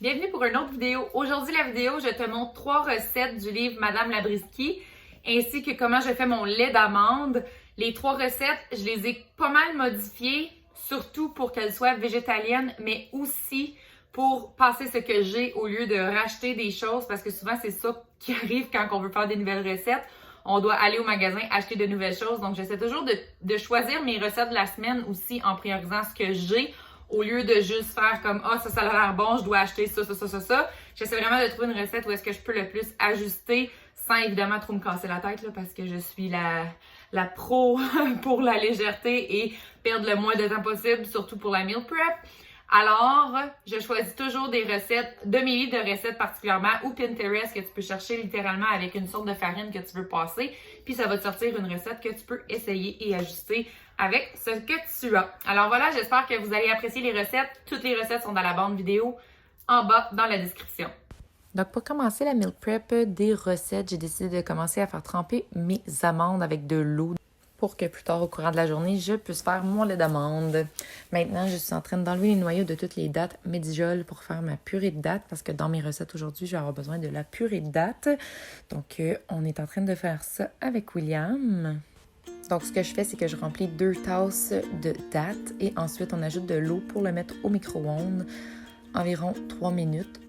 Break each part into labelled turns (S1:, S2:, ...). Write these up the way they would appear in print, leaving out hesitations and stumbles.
S1: Bienvenue pour une autre vidéo. Aujourd'hui, la vidéo, je te montre 3 recettes du livre Madame Labriski, ainsi que comment je fais mon lait d'amande. Les 3 recettes, je les ai pas mal modifiées, surtout pour qu'elles soient végétaliennes, mais aussi pour passer ce que j'ai au lieu de racheter des choses, parce que souvent, c'est ça qui arrive quand on veut faire des nouvelles recettes. On doit aller au magasin acheter de nouvelles choses. Donc, j'essaie toujours de choisir mes recettes de la semaine aussi en priorisant ce que j'ai, au lieu de juste faire comme « Ah, ça a l'air bon, je dois acheter ça. » J'essaie vraiment de trouver une recette où est-ce que je peux le plus ajuster sans évidemment trop me casser la tête, là, parce que je suis la pro pour la légèreté et perdre le moins de temps possible, surtout pour la meal prep. Alors, je choisis toujours des recettes de mes livres de recettes particulièrement ou Pinterest que tu peux chercher littéralement avec une sorte de farine que tu veux passer. Puis ça va te sortir une recette que tu peux essayer et ajuster avec ce que tu as. Alors voilà, j'espère que vous allez apprécier les recettes. Toutes les recettes sont dans la bande vidéo en bas dans la description.
S2: Donc, pour commencer la meal prep des recettes, j'ai décidé de commencer à faire tremper mes amandes avec de l'eau pour que plus tard, au courant de la journée, je puisse faire mon lait d'amande. Maintenant, je suis en train d'enlever les noyaux de toutes les dattes Medjool pour faire ma purée de dattes, parce que dans mes recettes aujourd'hui, je vais avoir besoin de la purée de dattes. Donc, on est en train de faire ça avec William. Donc, ce que je fais, c'est que je remplis 2 tasses de dattes et ensuite, on ajoute de l'eau pour le mettre au micro-ondes, environ 3 minutes.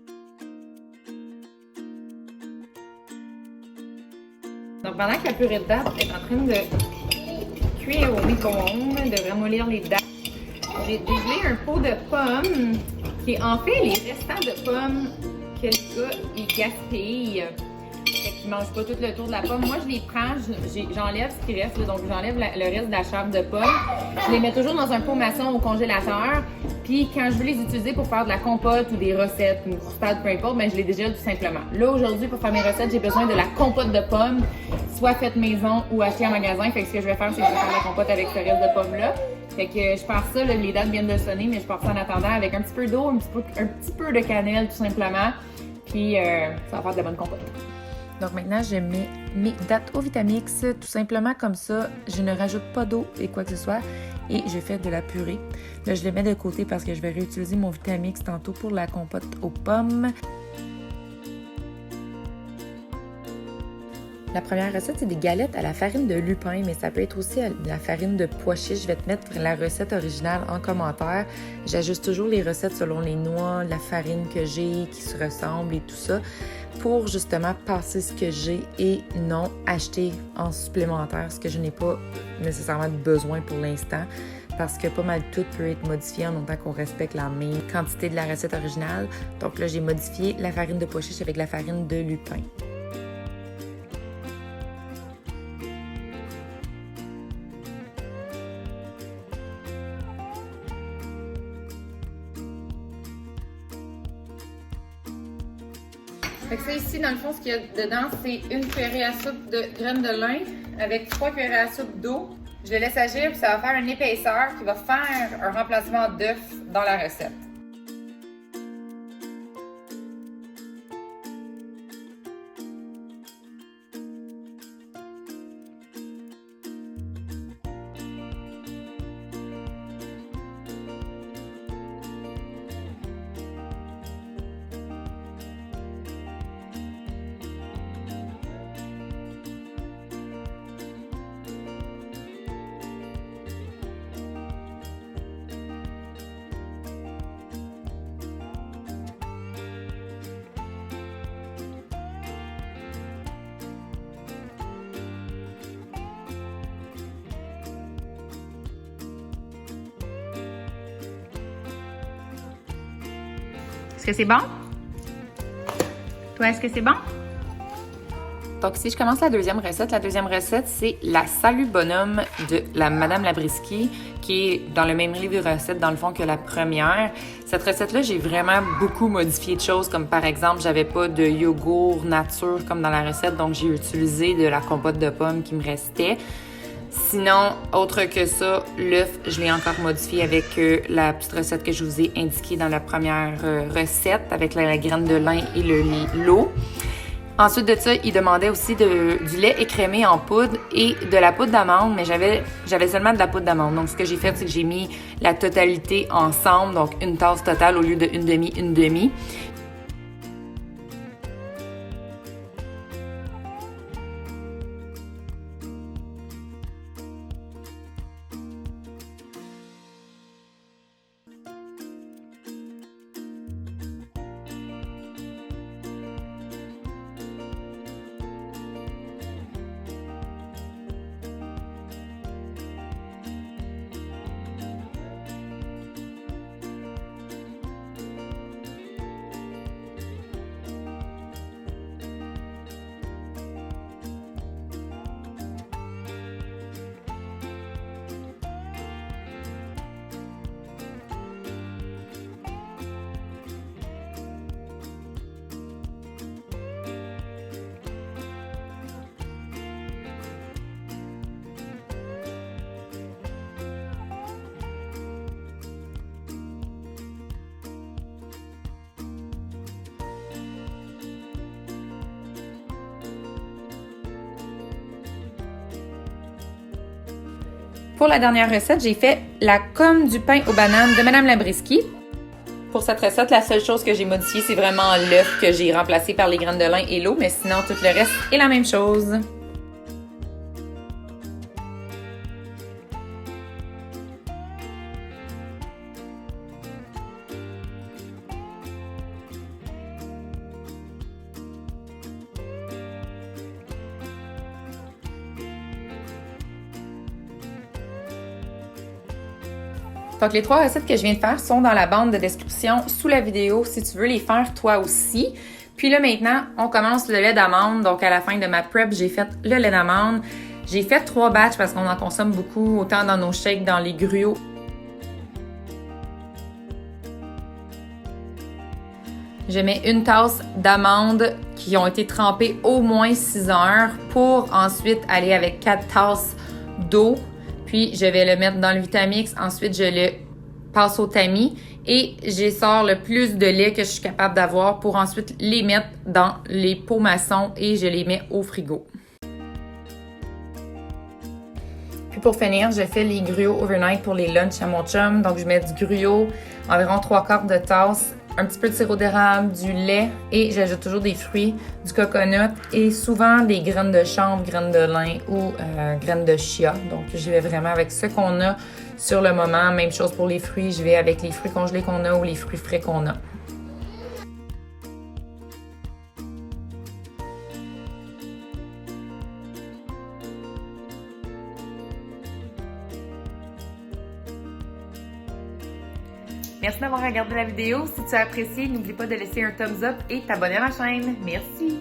S1: Donc, pendant que la purée de dattes est en train de cuire au micro-ondes, de ramollir les dattes, j'ai dégelé un pot de pommes qui est en fait les restants de pommes que le gars il gaspille. Fait qu'il ne mange pas tout le tour de la pomme. Moi, je les prends, j'enlève ce qui reste, donc j'enlève le reste de la chair de pomme. Je les mets toujours dans un pot maçon au congélateur. Puis quand je veux les utiliser pour faire de la compote ou des recettes, une croustade, peu importe, ben je les dégèle tout simplement. Là, aujourd'hui, pour faire mes recettes, j'ai besoin de la compote de pommes, soit faite maison ou achetée en magasin. Fait que ce que je vais faire, c'est que je vais faire la compote avec ce reste de pommes-là. Fait que je pars ça, là, les dates viennent de sonner, mais je pars ça en attendant avec un petit peu d'eau, un petit peu de cannelle, tout simplement. Puis ça va faire de la bonne compote.
S2: Donc maintenant, je mets mes dattes au Vitamix, tout simplement comme ça. Je ne rajoute pas d'eau et quoi que ce soit. Et je fais de la purée. Là, je le mets de côté parce que je vais réutiliser mon Vitamix tantôt pour la compote aux pommes. La première recette, c'est des galettes à la farine de lupin, mais ça peut être aussi à la farine de pois chiches. Je vais te mettre la recette originale en commentaire. J'ajuste toujours les recettes selon les noix, la farine que j'ai, qui se ressemblent et tout ça, pour justement passer ce que j'ai et non acheter en supplémentaire ce que je n'ai pas nécessairement besoin pour l'instant, parce que pas mal tout peut être modifié en autant qu'on respecte la même quantité de la recette originale. Donc là, j'ai modifié la farine de pois chiches avec la farine de lupin.
S1: Fait que ça ici, dans le fond, ce qu'il y a dedans, c'est une cuillerée à soupe de graines de lin avec 3 cuillerées à soupe d'eau. Je le laisse agir, puis ça va faire une épaisseur qui va faire un remplacement d'œuf dans la recette. Est-ce que c'est bon? Toi, est-ce que c'est bon?
S2: Donc ici, je commence la deuxième recette. La deuxième recette, c'est la Salut Bonhomme de la Madame Labriski, qui est dans le même livre de recettes, dans le fond, que la première. Cette recette-là, j'ai vraiment beaucoup modifié de choses, comme par exemple, j'avais pas de yogourt nature comme dans la recette, donc j'ai utilisé de la compote de pommes qui me restait. Sinon, autre que ça, l'œuf, je l'ai encore modifié avec la petite recette que je vous ai indiquée dans la première recette, avec la graine de lin et l'eau. Ensuite de ça, il demandait aussi du lait écrémé en poudre et de la poudre d'amande, mais j'avais seulement de la poudre d'amande. Donc, ce que j'ai fait, c'est que j'ai mis la totalité ensemble, donc une tasse totale au lieu de une demi. Pour la dernière recette, j'ai fait la comme du pain aux bananes de Madame Labriski. Pour cette recette, la seule chose que j'ai modifiée, c'est vraiment l'œuf que j'ai remplacé par les graines de lin et l'eau, mais sinon, tout le reste est la même chose. Donc, les 3 recettes que je viens de faire sont dans la bande de description sous la vidéo si tu veux les faire toi aussi. Puis là, maintenant, on commence le lait d'amande. Donc, à la fin de ma prep, j'ai fait le lait d'amande. J'ai fait 3 batchs parce qu'on en consomme beaucoup, autant dans nos shakes, dans les gruots. Je mets une tasse d'amandes qui ont été trempées au moins 6 heures pour ensuite aller avec 4 tasses d'eau. Puis, je vais le mettre dans le Vitamix. Ensuite, je le passe au tamis et j'essore le plus de lait que je suis capable d'avoir pour ensuite les mettre dans les pots maçons et je les mets au frigo. Puis pour finir, je fais les gruots overnight pour les lunchs à mon chum. Donc, je mets du gruau, environ 3/4 de tasse, un petit peu de sirop d'érable, du lait et j'ajoute toujours des fruits, du coconut et souvent des graines de chanvre, graines de lin ou graines de chia. Donc, j'y vais vraiment avec ce qu'on a sur le moment. Même chose pour les fruits, je vais avec les fruits congelés qu'on a ou les fruits frais qu'on a. Merci d'avoir regardé la vidéo. Si tu as apprécié, n'oublie pas de laisser un thumbs up et t'abonner à ma chaîne. Merci!